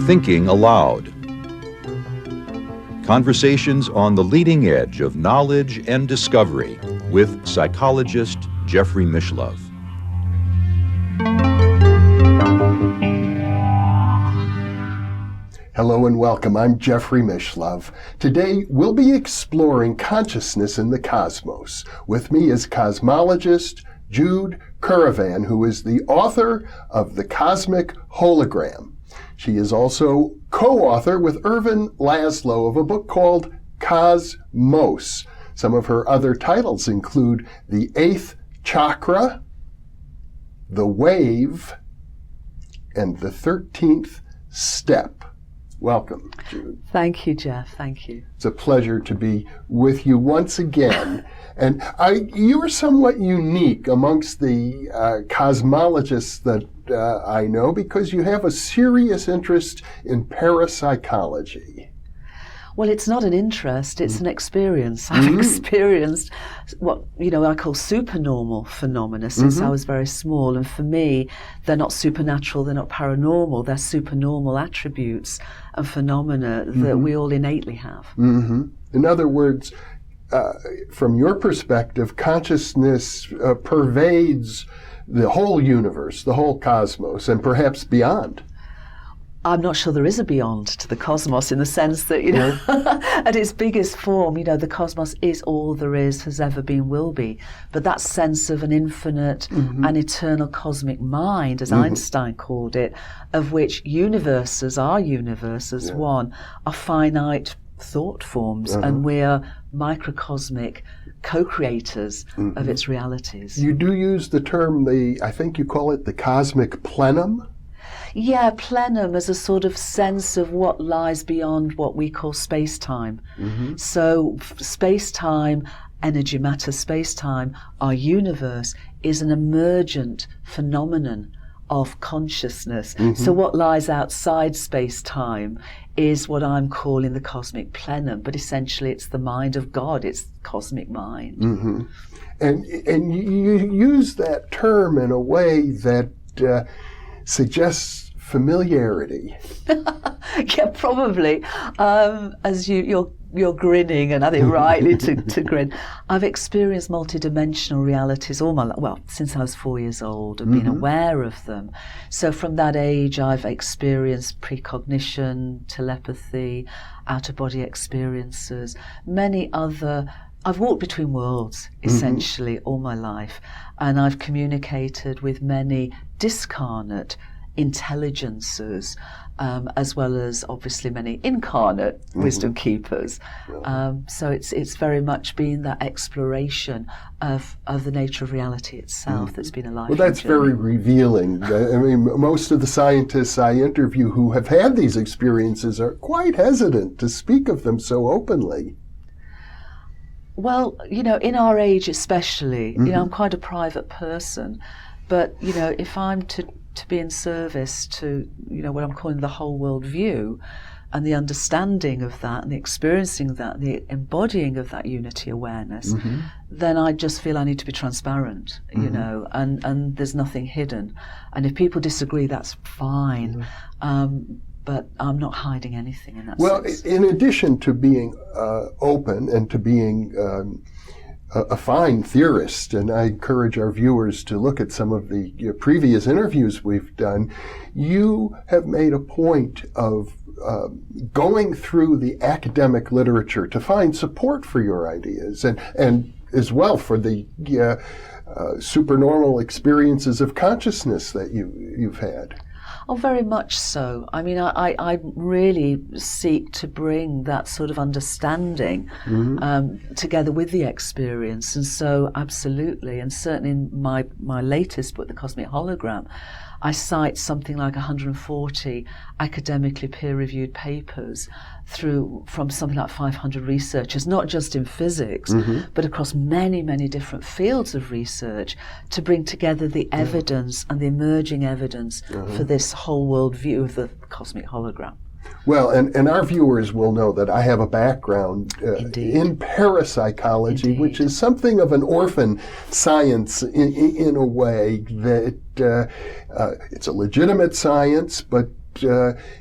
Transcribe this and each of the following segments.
Thinking Aloud. Conversations on the leading edge of knowledge and discovery with psychologist Jeffrey Mishlove. Hello and welcome. I'm Jeffrey Mishlove. Today we'll be exploring consciousness in the cosmos. With me is cosmologist Jude Currivan, who is the author of The Cosmic Hologram. She is also co-author with Irvin Laszlo of a book called Cosmos. Some of her other titles include The Eighth Chakra, The Wave, and The 13th Step. Welcome, Jude. Thank you, Jeff. Thank you. It's a pleasure to be with you once again. And you are somewhat unique amongst the cosmologists that I know because you have a serious interest in parapsychology. Well, it's not an interest, it's an experience. I've experienced what, I call supernormal phenomena since I was very small. And for me, they're not supernatural, they're not paranormal, they're supernormal attributes and phenomena that we all innately have. In other words, from your perspective, consciousness pervades the whole universe, the whole cosmos, and perhaps beyond. I'm not sure there is a beyond to the cosmos in the sense that, at its biggest form, the cosmos is all there is, has ever been, will be. But that sense of an infinite and eternal cosmic mind, as Einstein called it, of which universes, our universes, one, are finite thought forms, and we're microcosmic co-creators of its realities. You do use the term, I think you call it the Cosmic Plenum? Yeah, plenum as a sort of sense of what lies beyond what we call space-time. So space-time, energy, matter, space-time, our universe is an emergent phenomenon of consciousness. So what lies outside space-time is what I'm calling the cosmic plenum, but essentially it's the mind of God, it's cosmic mind. And you use that term in a way that suggests familiarity. Yeah, probably. As you're grinning, and I think rightly to grin. I've experienced multidimensional realities all my life. Well, since I was 4 years old, I've been aware of them. So from that age, I've experienced precognition, telepathy, out-of-body experiences, many other. I've walked between worlds, essentially, all my life, and I've communicated with many discarnate intelligences, as well as obviously many incarnate wisdom keepers. So it's very much been that exploration of the nature of reality itself that's been a life. Well, that's journey. very revealing. I mean, most of the scientists I interview who have had these experiences are quite hesitant to speak of them so openly. Well, in our age especially, I'm quite a private person, but, if I'm to be in service to, what I'm calling the whole world view and the understanding of that and the experiencing of that, the embodying of that unity awareness, then I just feel I need to be transparent, and there's nothing hidden. And if people disagree, that's fine. But I'm not hiding anything in that sense. Well, in addition to being open and to being a fine theorist, and I encourage our viewers to look at some of the previous interviews we've done, you have made a point of going through the academic literature to find support for your ideas and as well for the supernormal experiences of consciousness that you've had. Oh, very much so. I mean, I really seek to bring that sort of understanding together with the experience. And so, absolutely, and certainly in my latest book, The Cosmic Hologram, I cite something like 140 academically peer-reviewed papers from something like 500 researchers, not just in physics, but across many, many different fields of research to bring together the evidence and the emerging evidence for this whole world view of the cosmic hologram. Well, and our viewers will know that I have a background in parapsychology, Indeed. which is something of an orphan science in a way that it's a legitimate science, but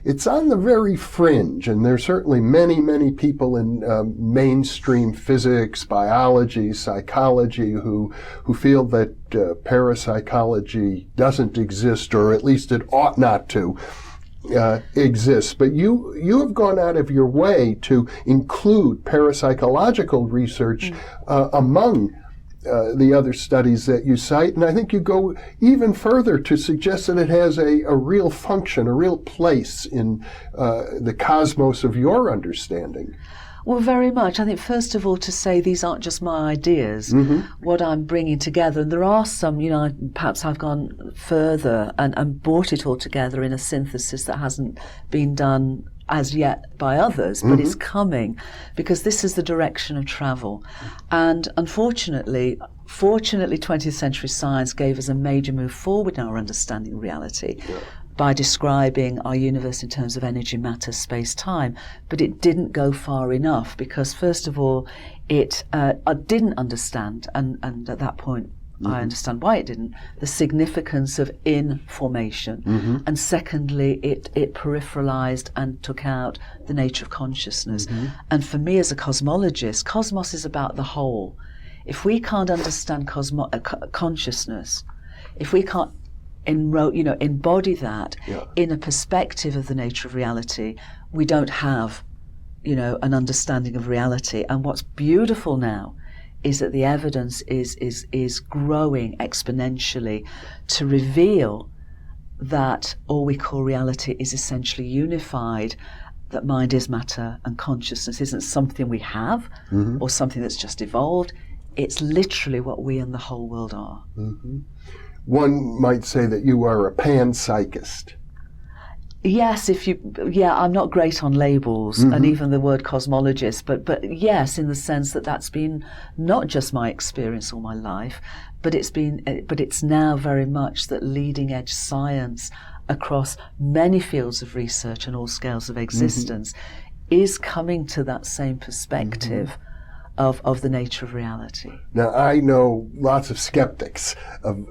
it's on the very fringe, and there's certainly many, many people in mainstream physics, biology, psychology who feel that parapsychology doesn't exist, or at least it ought not to exist. But you have gone out of your way to include parapsychological research among the other studies that you cite, and I think you go even further to suggest that it has a real function, a real place in the cosmos of your understanding. Well, very much. I think, first of all, to say these aren't just my ideas, what I'm bringing together. And there are some, perhaps I've gone further and brought it all together in a synthesis that hasn't been done as yet by others, but it's coming, because this is the direction of travel. And unfortunately, fortunately, 20th century science gave us a major move forward in our understanding of reality by describing our universe in terms of energy, matter, space, time. But it didn't go far enough, because first of all, it didn't understand, and at that point, I understand why it didn't, the significance of information. And secondly, it peripheralized and took out the nature of consciousness. And for me as a cosmologist, cosmos is about the whole. If we can't understand consciousness, if we can't embody that in a perspective of the nature of reality, we don't have, an understanding of reality. And what's beautiful now is that the evidence is growing exponentially to reveal that all we call reality is essentially unified, that mind is matter and consciousness isn't something we have or something that's just evolved. It's literally what we and the whole world are. One might say that you are a panpsychist. Yes, I'm not great on labels and even the word cosmologist, but yes, in the sense that that's been not just my experience all my life, but it's now very much that leading edge science across many fields of research and all scales of existence is coming to that same perspective of the nature of reality. Now, I know lots of skeptics of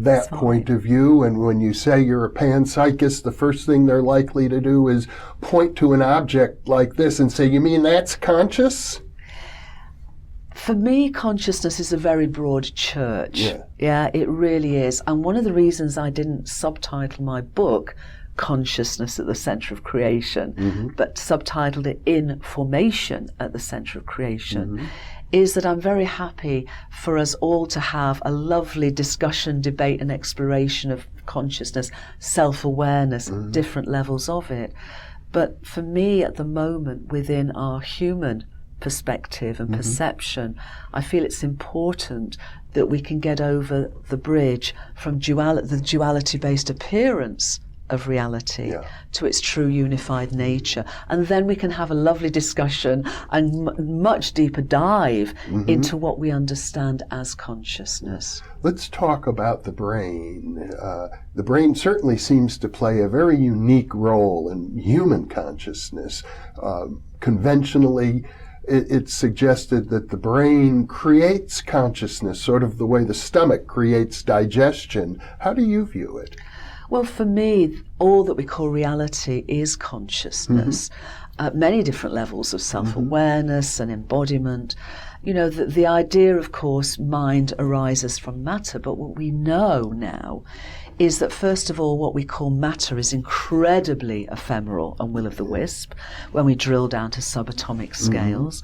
that point of view, and when you say you're a panpsychist, the first thing they're likely to do is point to an object like this and say, you mean that's conscious? For me, consciousness is a very broad church. Yeah, it really is. And one of the reasons I didn't subtitle my book Consciousness at the Center of Creation, but subtitled it Information at the Center of Creation, is that I'm very happy for us all to have a lovely discussion, debate and exploration of consciousness, self-awareness, different levels of it. But for me at the moment, within our human perspective and perception, I feel it's important that we can get over the bridge from the duality-based appearance of reality to its true unified nature, and then we can have a lovely discussion and much deeper dive into what we understand as consciousness. Let's talk about the brain. The brain certainly seems to play a very unique role in human consciousness. Conventionally, it's suggested that the brain creates consciousness, sort of the way the stomach creates digestion. How do you view it? Well, for me, all that we call reality is consciousness at many different levels of self-awareness and embodiment. The idea, of course, mind arises from matter, but what we know now is that, first of all, what we call matter is incredibly ephemeral and will-o'-the-wisp when we drill down to subatomic scales.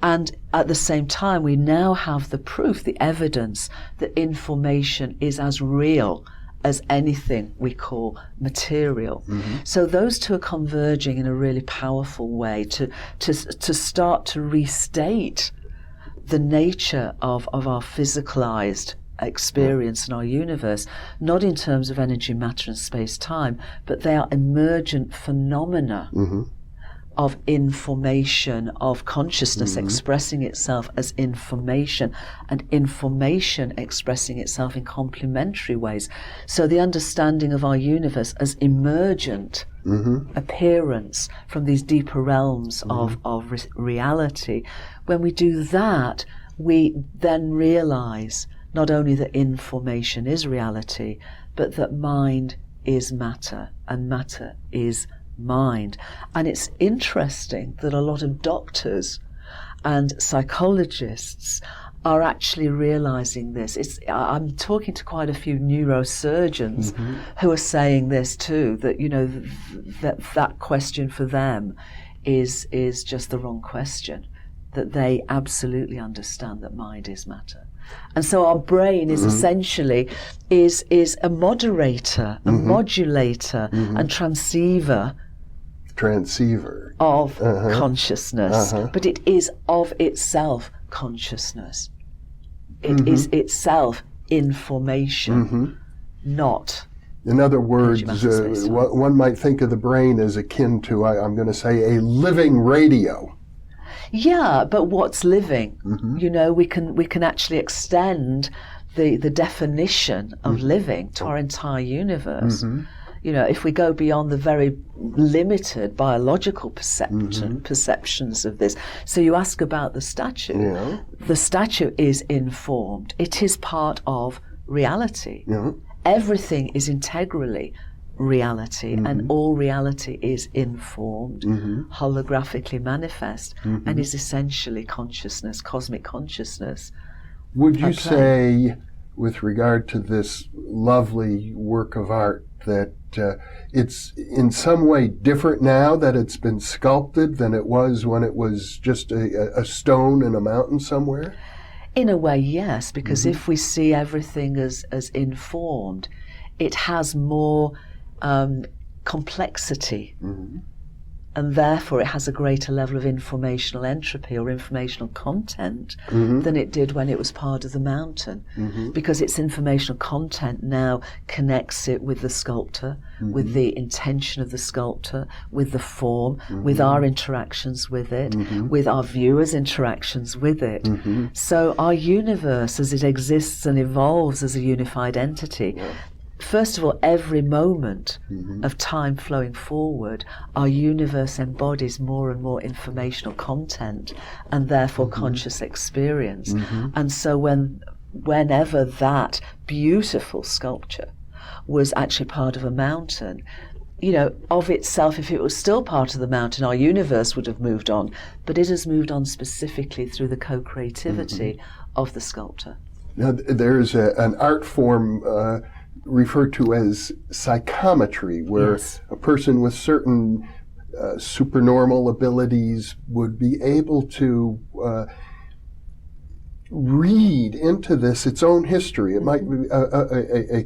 And at the same time, we now have the proof, the evidence that information is as real as anything we call material. So those two are converging in a really powerful way to start to restate the nature of our physicalized experience in our universe, not in terms of energy, matter and space-time, but they are emergent phenomena of information, of consciousness expressing itself as information, and information expressing itself in complementary ways. So the understanding of our universe as emergent appearance from these deeper realms of reality. When we do that, we then realize not only that information is reality, but that mind is matter, and matter is mind. And it's interesting that a lot of doctors and psychologists are actually realizing this. I'm talking to quite a few neurosurgeons who are saying this too, that, you know, that question for them is just the wrong question, that they absolutely understand that mind is matter. And so our brain is essentially is a moderator, a modulator, and transceiver of consciousness, but it is of itself consciousness. It is itself information, not. In other words, one might think of the brain as akin to, I'm going to say, a living radio. Yeah, but what's living? You know, we can actually extend the definition of living to our entire universe. You know, if we go beyond the very limited biological perceptions of this. So you ask about the statue. Yeah. The statue is informed. It is part of reality. Yeah. Everything is integrally reality, and all reality is informed, holographically manifest, and is essentially consciousness, cosmic consciousness. Would you say, with regard to this lovely work of art, that it's in some way different now that it's been sculpted than it was when it was just a stone in a mountain somewhere? In a way, yes, because if we see everything as informed, it has more complexity, and therefore it has a greater level of informational entropy or informational content than it did when it was part of the mountain, because its informational content now connects it with the sculptor, with the intention of the sculptor, with the form, with our interactions with it, with our viewers' interactions with it. So our universe, as it exists and evolves as a unified entity, first of all, every moment of time flowing forward, our universe embodies more and more informational content, and therefore conscious experience. And so whenever that beautiful sculpture was actually part of a mountain, you know, of itself, if it was still part of the mountain, our universe would have moved on, but it has moved on specifically through the co-creativity of the sculptor. Now, there's an art form referred to as psychometry, where a person with certain supernormal abilities would be able to read into this its own history. It might be a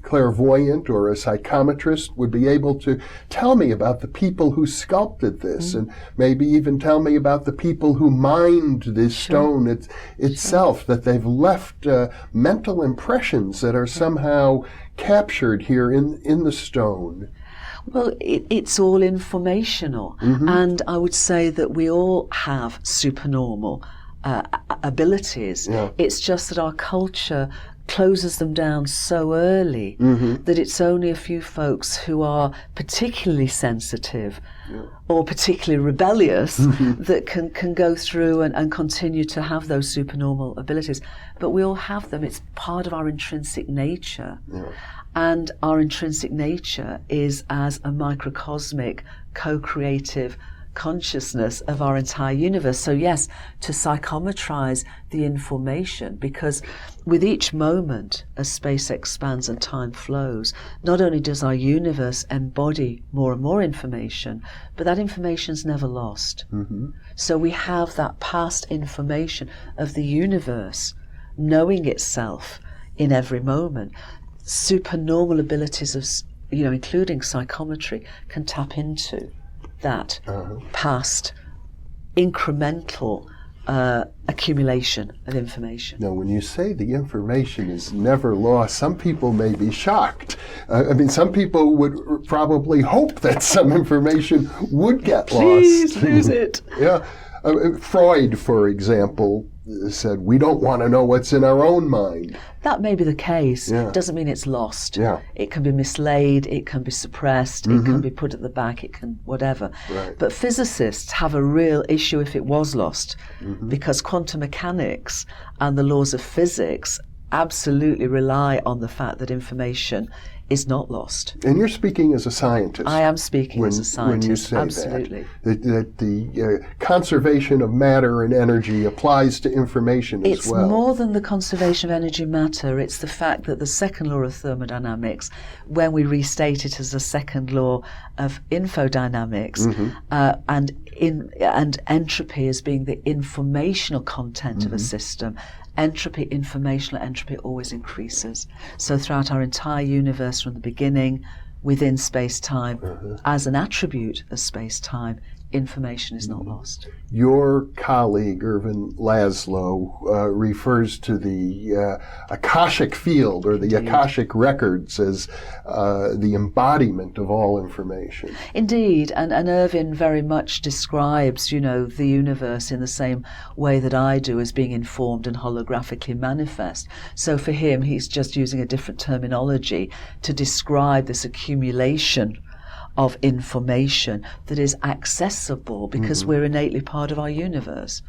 clairvoyant or a psychometrist would be able to tell me about the people who sculpted this, and maybe even tell me about the people who mined this stone itself, that they've left mental impressions that are somehow captured here in the stone. Well, it's all informational, and I would say that we all have supernormal abilities. It's just that our culture closes them down so early that it's only a few folks who are particularly sensitive or particularly rebellious that can go through and continue to have those supernormal abilities. But we all have them. It's part of our intrinsic nature. And our intrinsic nature is as a microcosmic, co-creative consciousness of our entire universe. So yes, to psychometrize the information, because with each moment as space expands and time flows, not only does our universe embody more and more information, but that information's never lost. So we have that past information of the universe knowing itself in every moment. Supernormal abilities of, you know, including psychometry, can tap into that past incremental accumulation of information. Now, when you say the information is never lost, some people may be shocked. I mean, some people would probably hope that some information would get Please lost. lose it. Yeah. Freud, for example, said, we don't want to know what's in our own mind. That may be the case. Yeah. Doesn't mean it's lost. Yeah. It can be mislaid, it can be suppressed, it can be put at the back, it can whatever. Right. But physicists have a real issue if it was lost, because quantum mechanics and the laws of physics absolutely rely on the fact that information is not lost. And you're speaking as a scientist. I am speaking as a scientist. When you say absolutely. That the conservation of matter and energy applies to information as well. It's more than the conservation of energy matter. It's the fact that the second law of thermodynamics, when we restate it as a second law of infodynamics, and entropy as being the informational content of a system, informational entropy always increases. So throughout our entire universe from the beginning, within space-time, as an attribute of space-time, information is not lost. Your colleague, Irvin Laszlo, refers to the Akashic Field or the Akashic Records as the embodiment of all information. Indeed, and Irvin very much describes, the universe in the same way that I do, as being informed and holographically manifest. So for him, he's just using a different terminology to describe this accumulation of information that is accessible because we're innately part of our universe.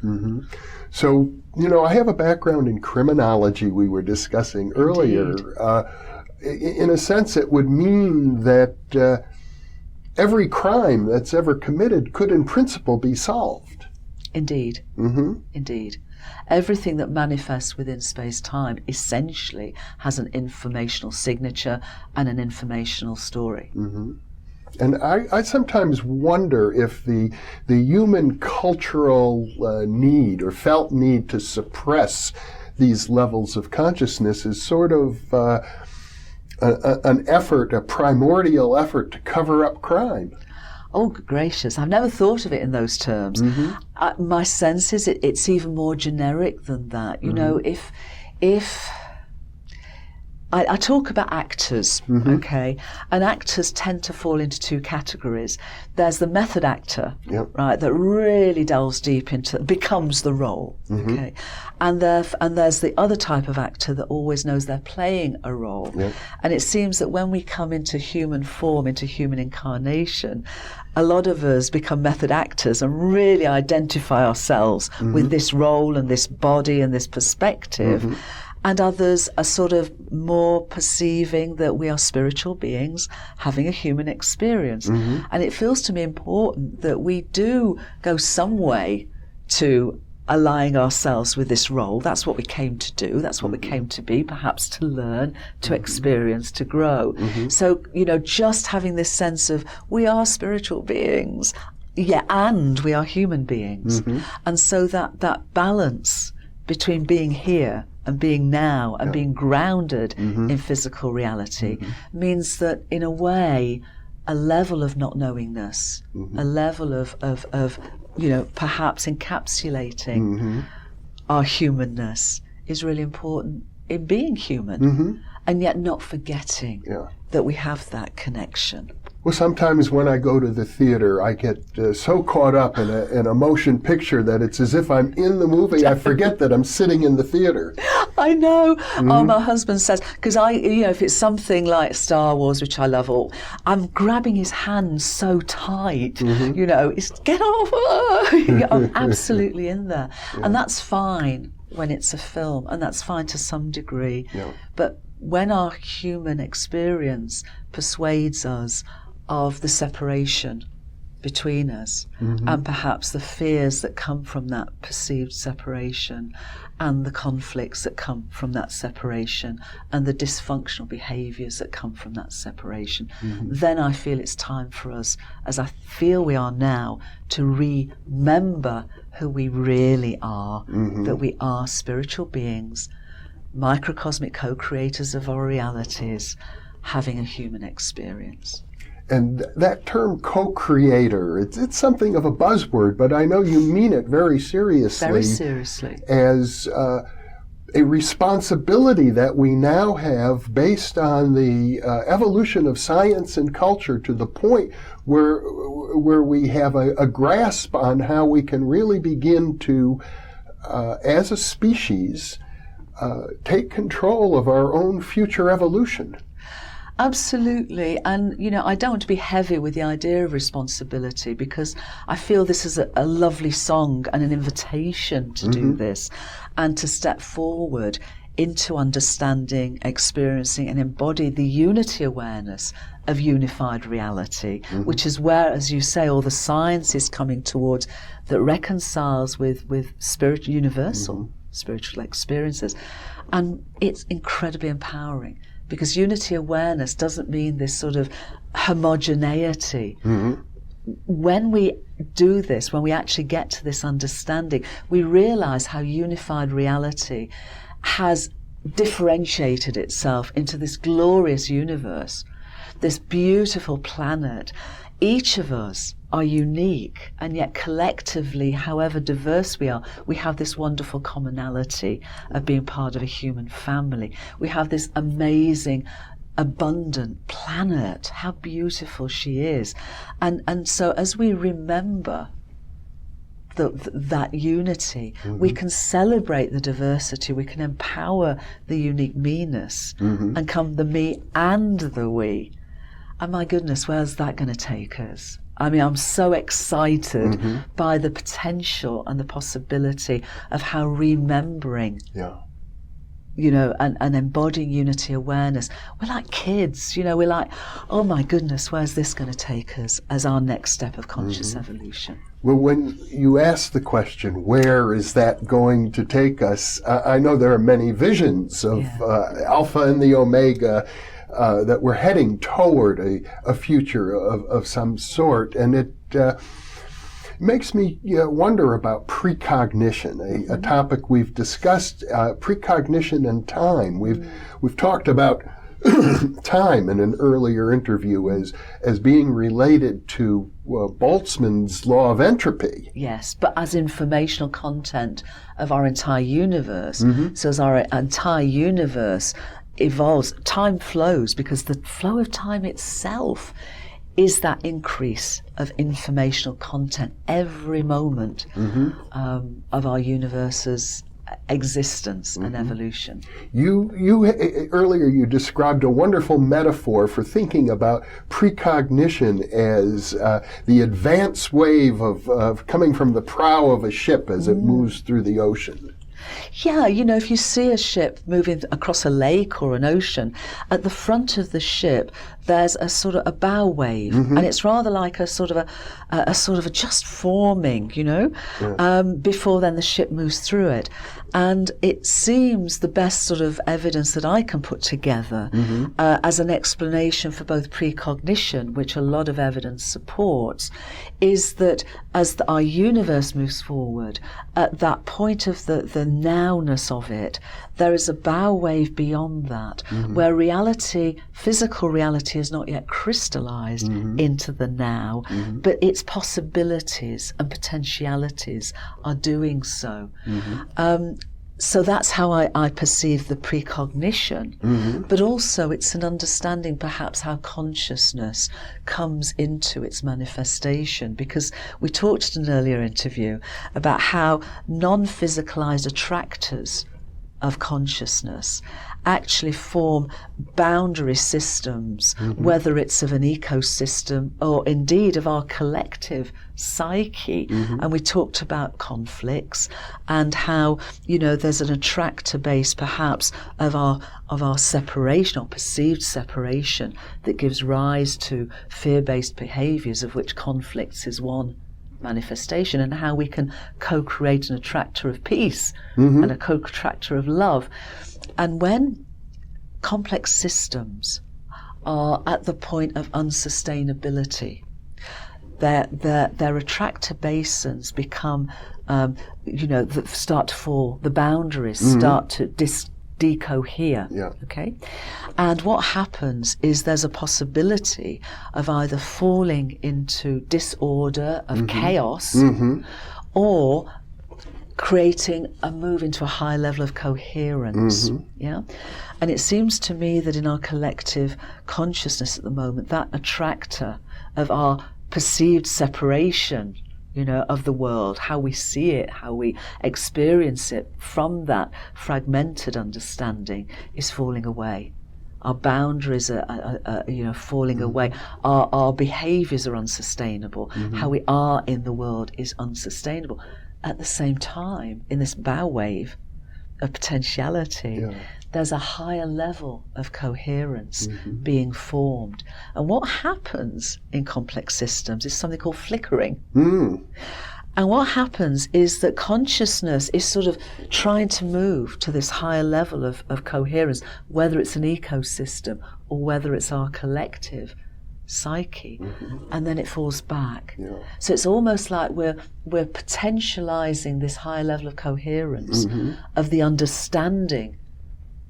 So, I have a background in criminology we were discussing earlier. In a sense, it would mean that every crime that's ever committed could in principle be solved. Indeed. Indeed. Everything that manifests within space-time essentially has an informational signature and an informational story. And I sometimes wonder if the human cultural need or felt need to suppress these levels of consciousness is sort of an effort, a primordial effort to cover up crime. Oh, gracious. I've never thought of it in those terms. My sense is it's even more generic than that. If I talk about actors, okay, and actors tend to fall into two categories. There's the method actor, right, that really delves deep into, becomes the role, okay, and there's the other type of actor that always knows they're playing a role. And it seems that when we come into human form, into human incarnation, a lot of us become method actors and really identify ourselves with this role and this body and this perspective. And others are sort of more perceiving that we are spiritual beings having a human experience. And it feels to me important that we do go some way to aligning ourselves with this role. That's what we came to do. That's what we came to be, perhaps to learn, to experience, to grow. So, just having this sense of we are spiritual beings, and we are human beings. And so that balance between being here and being now and being grounded in physical reality means that, in a way, a level of not knowingness, a level of perhaps encapsulating our humanness is really important in being human, and yet not forgetting that we have that connection. Well, sometimes when I go to the theater, I get so caught up in a motion picture that it's as if I'm in the movie. I forget that I'm sitting in the theater. I know. Oh, my husband says, because if it's something like Star Wars, which I love, I'm grabbing his hand so tight. It's get off. I'm absolutely in there, and that's fine when it's a film, and that's fine to some degree. But when our human experience persuades us of the separation between us, and perhaps the fears that come from that perceived separation, and the conflicts that come from that separation, and the dysfunctional behaviours that come from that separation, then I feel it's time for us, as I feel we are now, to remember who we really are, that we are spiritual beings, microcosmic co-creators of our realities, having a human experience. And that term co-creator, it's something of a buzzword, but I know you mean it very seriously. Very seriously. As a responsibility that we now have based on the evolution of science and culture to the point where we have a grasp on how we can really begin to, as a species, take control of our own future evolution. Absolutely. And, I don't want to be heavy with the idea of responsibility, because I feel this is a lovely song and an invitation to do this and to step forward into understanding, experiencing and embody the unity awareness of unified reality, which is where, as you say, all the science is coming towards, that reconciles with spiritual, universal spiritual experiences. And it's incredibly empowering. Because unity awareness doesn't mean this sort of homogeneity. When we do this, when we actually get to this understanding, we realize how unified reality has differentiated itself into this glorious universe, this beautiful planet. Each of us are unique, and yet collectively, however diverse we are, we have this wonderful commonality of being part of a human family. We have this amazing, abundant planet. How beautiful she is. And so as we remember that unity, we can celebrate the diversity, we can empower the unique me-ness, and come the me and the we. And my goodness, where's that going to take us? I mean, I'm so excited by the potential and the possibility of how remembering, and embodying unity awareness. We're like kids, we're like, oh my goodness, where's this going to take us as our next step of conscious evolution? Well, when you ask the question, where is that going to take us? I know there are many visions of Alpha and the Omega, that we're heading toward a future of some sort. And it makes me wonder about precognition, a topic we've discussed, precognition and time. We've talked about time in an earlier interview as being related to Boltzmann's law of entropy. Yes, but as informational content of our entire universe. So as our entire universe evolves, time flows, because the flow of time itself is that increase of informational content every moment of our universe's existence and evolution. You earlier you described a wonderful metaphor for thinking about precognition as the advance wave of coming from the prow of a ship as it moves through the ocean. Yeah, if you see a ship moving across a lake or an ocean, at the front of the ship there's a sort of a bow wave, and it's rather like a sort of a just forming, before then the ship moves through it. And it seems the best sort of evidence that I can put together as an explanation for both precognition, which a lot of evidence supports, is that as our universe moves forward, at that point of the nowness of it, there is a bow wave beyond that, where reality, physical reality, is not yet crystallized into the now, but its possibilities and potentialities are doing so. So that's how I perceive the precognition, but also it's an understanding perhaps how consciousness comes into its manifestation, because we talked in an earlier interview about how non-physicalized attractors of consciousness actually form boundary systems, whether it's of an ecosystem or indeed of our collective psyche. And we talked about conflicts and how, there's an attractor base perhaps of our separation or perceived separation that gives rise to fear-based behaviors, of which conflicts is one manifestation, and how we can co-create an attractor of peace and a co-attractor of love. And when complex systems are at the point of unsustainability, their attractor basins become, start to fall, the boundaries start to decohere. Yeah. Okay? And what happens is there's a possibility of either falling into disorder, of chaos, or creating a move into a high level of coherence. Yeah? And it seems to me that in our collective consciousness at the moment, that attractor of our perceived separation, you know, of the world, how we see it, how we experience it from that fragmented understanding is falling away. Our boundaries are you know, falling away. Our behaviors are unsustainable. How we are in the world is unsustainable. At the same time, in this bow wave of potentiality, there's a higher level of coherence being formed. And what happens in complex systems is something called flickering. And what happens is that consciousness is sort of trying to move to this higher level of coherence, whether it's an ecosystem or whether it's our collective psyche, and then it falls back. So it's almost like we're potentializing this higher level of coherence of the understanding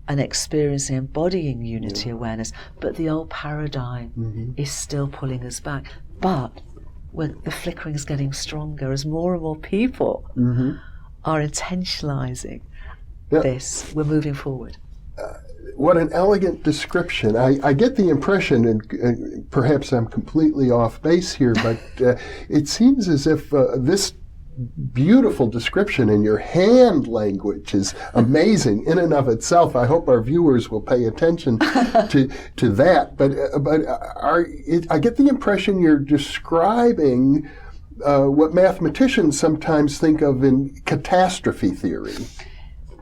and experiencing, embodying unity awareness, but the old paradigm is still pulling us back. But the flickering is getting stronger as more and more people are intentionalizing this. We're moving forward. What an elegant description. I get the impression, and perhaps I'm completely off base here, but it seems as if this beautiful description in your hand language is amazing in and of itself. I hope our viewers will pay attention to that. But I get the impression you're describing what mathematicians sometimes think of in catastrophe theory.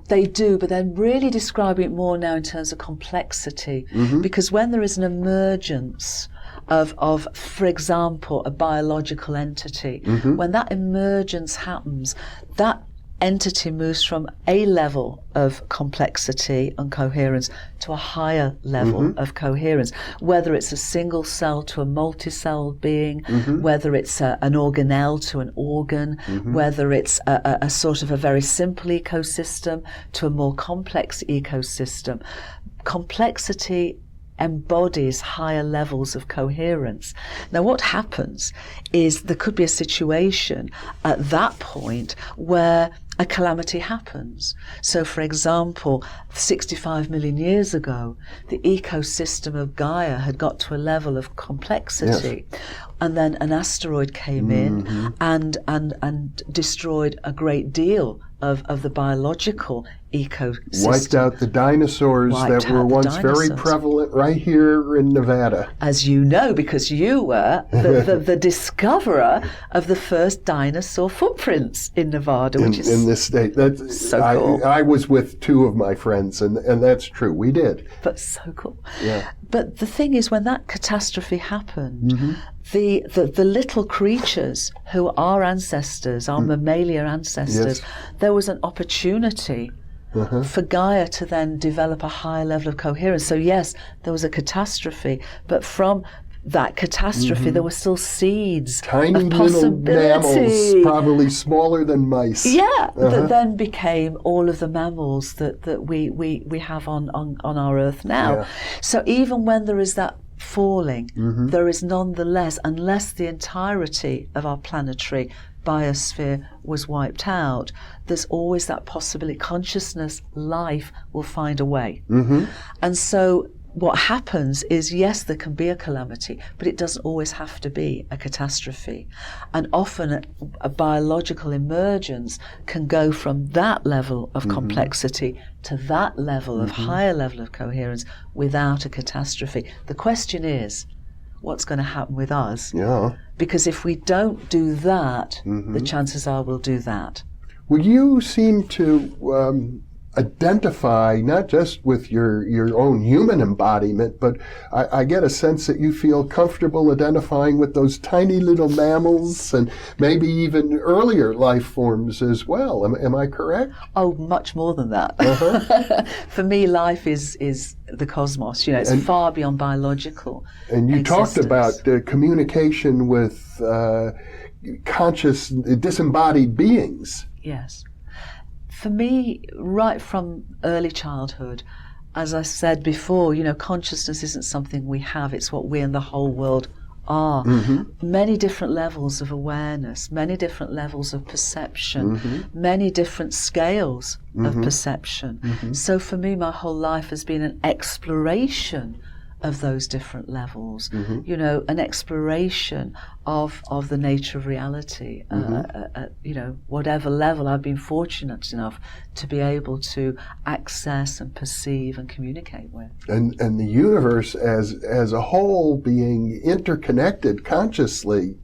They do, but they're really describing it more now in terms of complexity, because when there is an emergence of, for example, a biological entity, when that emergence happens, that entity moves from a level of complexity and coherence to a higher level of coherence, whether it's a single cell to a multi-celled being, whether it's an organelle to an organ, whether it's a sort of a very simple ecosystem to a more complex ecosystem. Complexity embodies higher levels of coherence. Now what happens is there could be a situation at that point where a calamity happens. So for example, 65 million years ago, the ecosystem of Gaia had got to a level of complexity, and then an asteroid came in and destroyed a great deal of the biological ecosystem. Wiped out the dinosaurs that were once very prevalent right here in Nevada. As you know, because you were the discoverer of the first dinosaur footprints in Nevada, which is in this state. That's so cool. I was with two of my friends, and that's true. We did. But so cool. Yeah. But the thing is, when that catastrophe happened, the little creatures who are our ancestors, our mammalia ancestors, there was an opportunity for Gaia to then develop a higher level of coherence. So yes, there was a catastrophe, but from that catastrophe there were still seeds tiny of possibility. Little mammals, probably smaller than mice. That then became all of the mammals that we have on our Earth now. So even when there is that falling, there is nonetheless, unless the entirety of our planetary biosphere was wiped out, there's always that possibility. Consciousness, life will find a way. And so what happens is, yes, there can be a calamity, but it doesn't always have to be a catastrophe. And often a biological emergence can go from that level of complexity to that level of higher level of coherence without a catastrophe. The question is, what's going to happen with us? Because if we don't do that, the chances are we'll do that. Well, you seem to identify not just with your own human embodiment, but I get a sense that you feel comfortable identifying with those tiny little mammals and maybe even earlier life forms as well. Am I correct? Oh, much more than that. For me, life is the cosmos. You know, it's far beyond biological. And you existence. talked about communication with conscious, disembodied beings. Yes. For me, right from early childhood, as I said before, consciousness isn't something we have, it's what we and the whole world are. Many different levels of awareness, many different levels of perception, many different scales of perception. So for me, my whole life has been an exploration of those different levels, an exploration of the nature of reality, whatever level I've been fortunate enough to be able to access and perceive and communicate with. And the universe as a whole being interconnected consciously,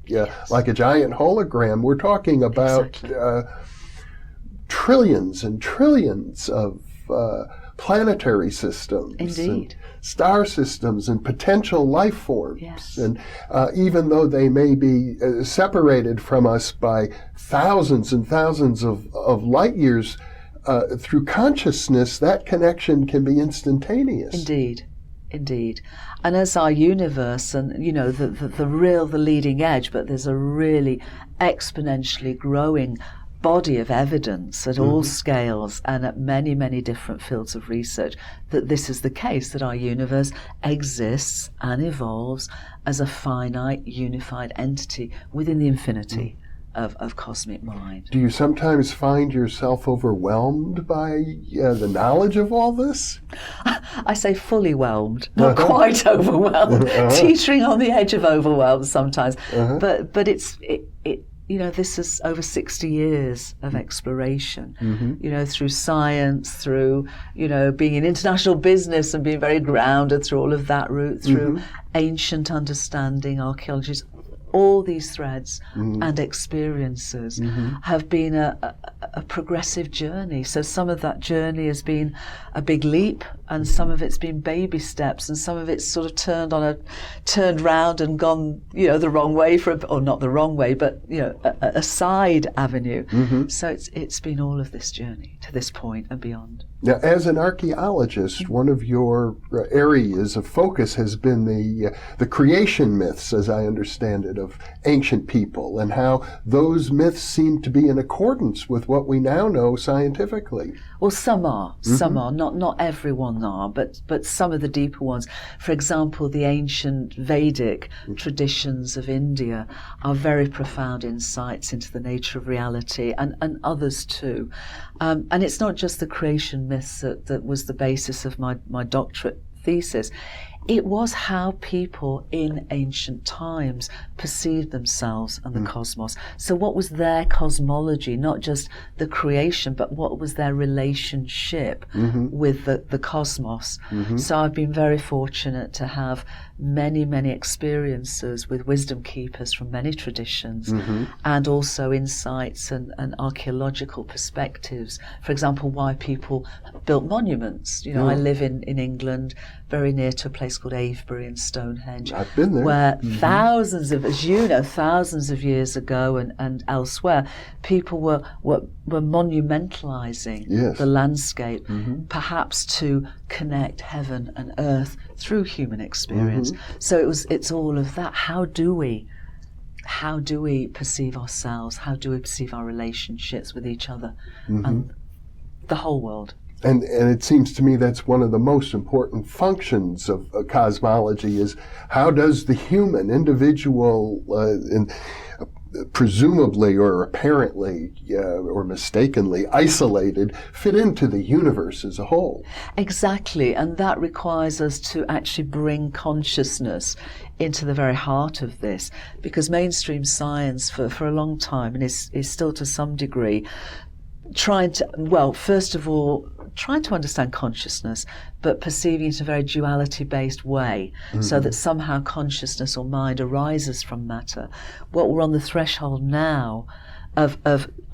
like a giant hologram. We're talking about trillions and trillions of planetary systems. Indeed. And star systems and potential life forms. Yes. And even though they may be separated from us by thousands and thousands of light years, through consciousness, that connection can be instantaneous. Indeed. And as our universe, and the leading edge, but there's a really exponentially growing body of evidence at all scales and at many, many different fields of research that this is the case, that our universe exists and evolves as a finite, unified entity within the infinity of cosmic mind. Do you sometimes find yourself overwhelmed by the knowledge of all this? I say fully whelmed, not quite overwhelmed, teetering on the edge of overwhelmed sometimes. But this is over 60 years of exploration, through science, through, being in international business and being very grounded through all of that route, through ancient understanding, archaeology. All these threads and experiences have been a progressive journey. So some of that journey has been a big leap, and some of it's been baby steps, and some of it's sort of turned round and gone, the wrong way or not the wrong way, but a side avenue. So it's been all of this journey to this point and beyond. Now, as an archaeologist, one of your areas of focus has been the creation myths, as I understand it, of ancient people, and how those myths seem to be in accordance with what we now know scientifically. Well, some are, not everyone are, but some of the deeper ones. For example, the ancient Vedic traditions of India are very profound insights into the nature of reality, and others too. And it's not just the creation myths that was the basis of my doctorate thesis. It was how people in ancient times perceived themselves and the cosmos. So what was their cosmology, not just the creation, but what was their relationship with the cosmos? So I've been very fortunate to have many, many experiences with wisdom keepers from many traditions, and also insights and archaeological perspectives. For example, why people built monuments. I live in England, very near to a place called Avebury and Stonehenge. I've been there. Where thousands of years ago and elsewhere, people were monumentalizing the landscape, perhaps to connect heaven and earth through human experience. So it's all of that. How do we perceive ourselves? How do we perceive our relationships with each other and the whole world? And it seems to me that's one of the most important functions of cosmology, is how does the human individual, presumably or apparently or mistakenly isolated, fit into the universe as a whole? Exactly, and that requires us to actually bring consciousness into the very heart of this, because mainstream science for a long time, and is still to some degree, trying to understand consciousness, but perceiving it in a very duality-based way, so that somehow consciousness or mind arises from matter. What we're on the threshold now of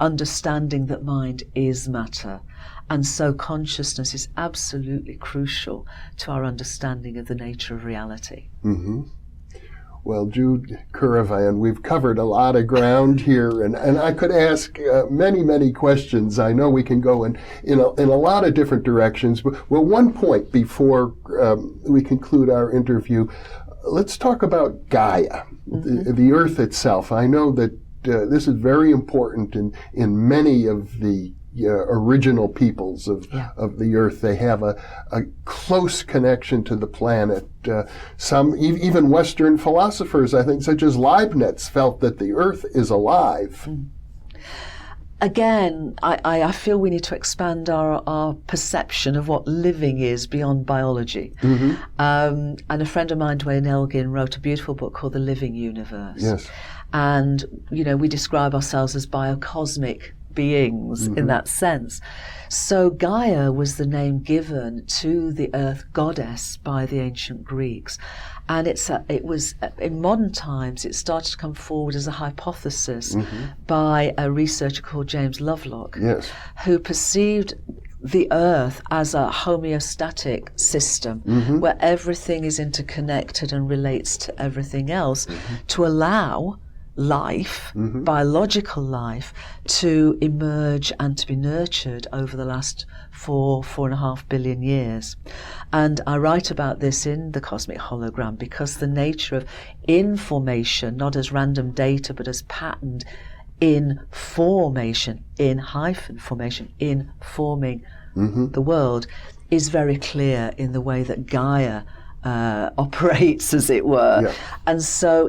understanding that mind is matter, and so consciousness is absolutely crucial to our understanding of the nature of reality. Well, Jude Currivan, we've covered a lot of ground here, and I could ask many, many questions. I know we can go in a lot of different directions. But one point before we conclude our interview, let's talk about Gaia, the Earth itself. I know that this is very important in many of the original peoples of the earth. They have a close connection to the planet. Some, even Western philosophers, I think, such as Leibniz, felt that the earth is alive. Again, I feel we need to expand our perception of what living is beyond biology. And a friend of mine, Dwayne Elgin, wrote a beautiful book called The Living Universe. Yes. And, we describe ourselves as biocosmic beings in that sense. So Gaia was the name given to the earth goddess by the ancient Greeks. And it was in modern times, it started to come forward as a hypothesis by a researcher called James Lovelock, who perceived the earth as a homeostatic system where everything is interconnected and relates to everything else to allow life, biological life, to emerge and to be nurtured over the last 4.5 billion years. And I write about this in the Cosmic Hologram because the nature of information, not as random data, but as patterned information, in hyphen formation, in forming the world, is very clear in the way that Gaia operates, as it were. And so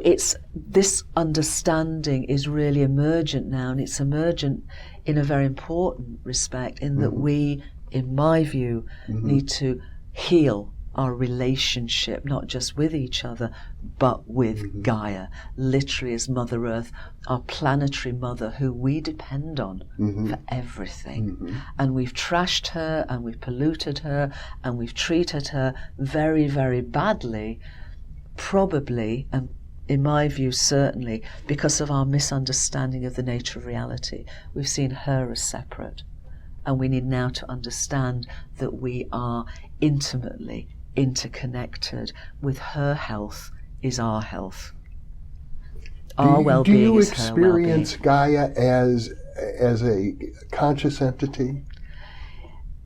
this understanding is really emergent now, and it's emergent in a very important respect in that we, in my view, need to heal our relationship, not just with each other, but with Gaia, literally as Mother Earth, our planetary mother, who we depend on for everything. And we've trashed her, and we've polluted her, and we've treated her very, very badly, probably, and in my view, certainly, because of our misunderstanding of the nature of reality. We've seen her as separate. And we need now to understand that we are intimately interconnected. With her health is our health. Our well-being is her well-being. Do you experience Gaia as a conscious entity?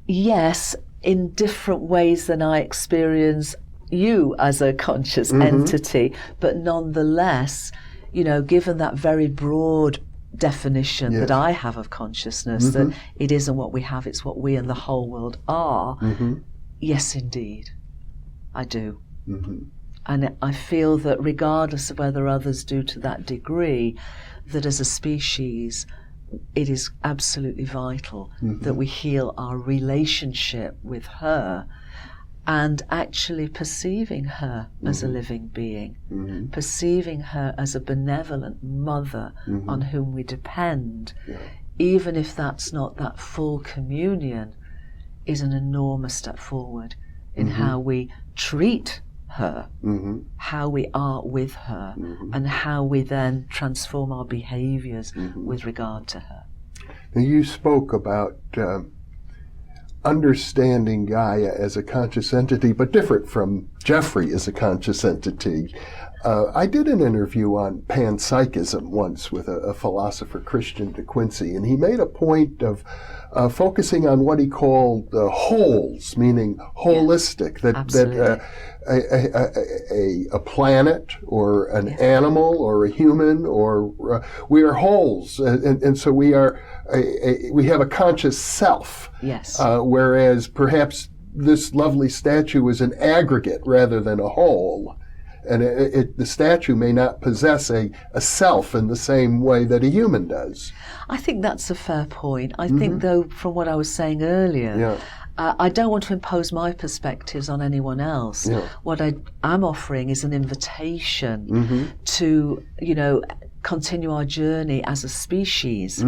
Yes, in different ways than I experience you as a conscious entity, but nonetheless, given that very broad definition that I have of consciousness, that it isn't what we have, it's what we and the whole world are. Yes, indeed, I do. And I feel that regardless of whether others do to that degree, that as a species, it is absolutely vital that we heal our relationship with her, and actually perceiving her as a living being, perceiving her as a benevolent mother on whom we depend, even if that's not that full communion, is an enormous step forward in how we treat her, how we are with her, and how we then transform our behaviors with regard to her. Now, you spoke about understanding Gaia as a conscious entity, but different from Jeffrey as a conscious entity. I did an interview on panpsychism once with a philosopher, Christian de Quincey, and he made a point of focusing on what he called wholes, meaning holistic, that a planet or an animal or a human or we are wholes, and so we are we have a conscious self. Whereas perhaps this lovely statue is an aggregate rather than a whole. And the statue may not possess a self in the same way that a human does. I think that's a fair point. I think, though, from what I was saying earlier, I don't want to impose my perspectives on anyone else. What I am offering is an invitation to, continue our journey as a species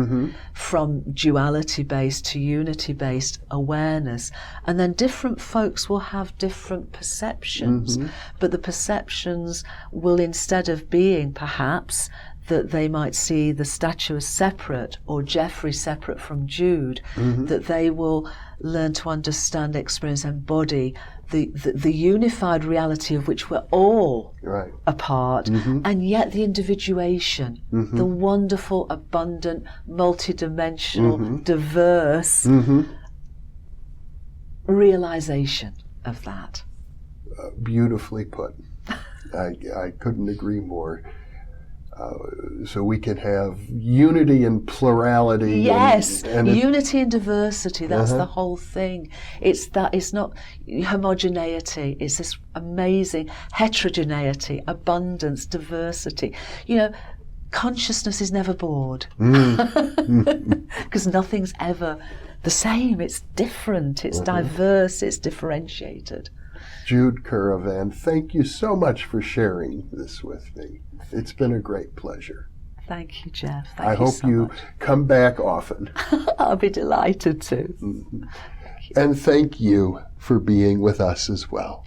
from duality-based to unity-based awareness. And then different folks will have different perceptions, but the perceptions will, instead of being perhaps that they might see the statue as separate or Jeffrey separate from Jude, that they will learn to understand, experience, embody the unified reality of which we're all a part, and yet the individuation, the wonderful, abundant, multidimensional, diverse realization of that. Beautifully put. I couldn't agree more. so we can have unity and plurality. Yes, and unity and diversity, that's the whole thing. It's not homogeneity, it's this amazing heterogeneity, abundance, diversity. You know, consciousness is never bored because nothing's ever the same. It's different, it's diverse, it's differentiated. Jude Currivan, thank you so much for sharing this with me. It's been a great pleasure. Thank you, Jeff. I hope you come back often. I'll be delighted to. And thank you for being with us as well.